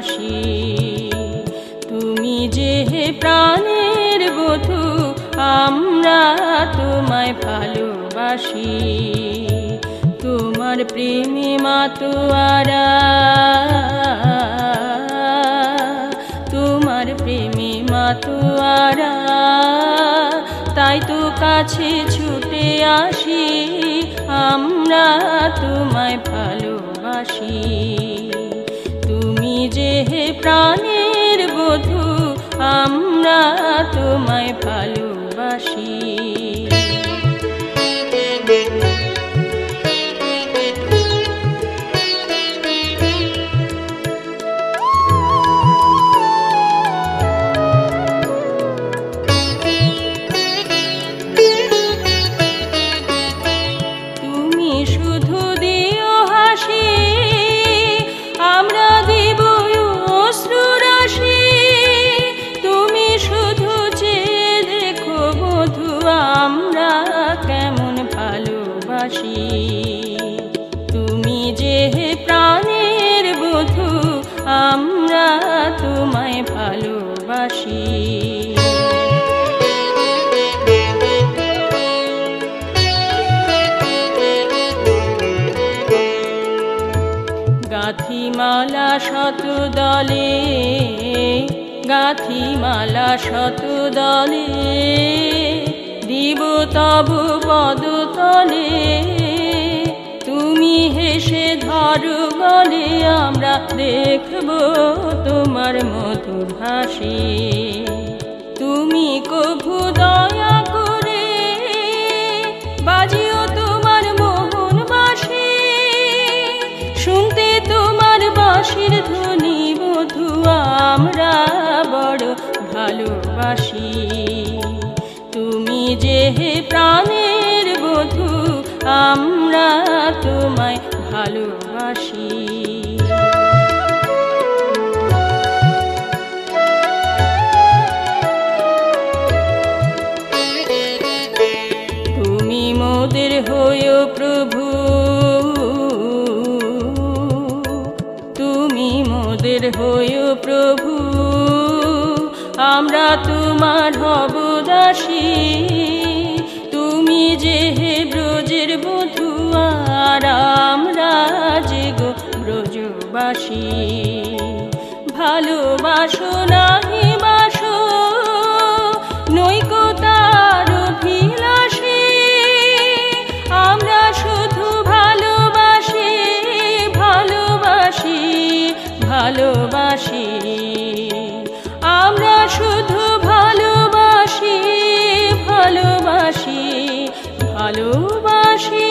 ভালোবাসি। তুমি যে প্রাণের বধূ, আমরা তোমায় ভালোবাসি। তোমার প্রেমে মাতোয়ারা, তোমার প্রেমে মাতোয়ারা, তাই তো কাছে ছুটে আসি, আমরা তোমায় ভালোবাসি। তুমি যে প্রাণের বধূ, আমরা তোমায় ভালোবাসি। তুমি যে প্রাণের বধূ, আমরা তোমায় ভালোবাসি। গাঁথিমালা শত দলে, গাঁথিমালা শত দলে, দিব তবু পদতলে। তুমি হেসে ধরো বলে, আমরা দেখব তোমার মধুর হাসি। তুমি কভু দয়া করে বাজিও তোমার মোহন বাঁশি, শুনতে তোমার বাঁশির ধ্বনি বধূ, আমরা বড় ভালোবাসি। তুমি যে প্রাণের বধূ, আমরা তোমায় ভালোবাসি। তুমি মোদের হয়ো প্রভু, তুমি মোদের হয়ো প্রভু, আমরা তোমার হব দাসী। তুমি যে ব্রজের বধূ, আর আমরা যে গো ব্রজবাসী। ভালোবাসো নাহি বাসো নৈকতার অভিলাষী, আমরা শুধু ভালোবাসি, ভালোবাসি, ভালোবাসি। আমরা শুধু ভালোবাসি, ভালোবাসি, ভালোবাসি।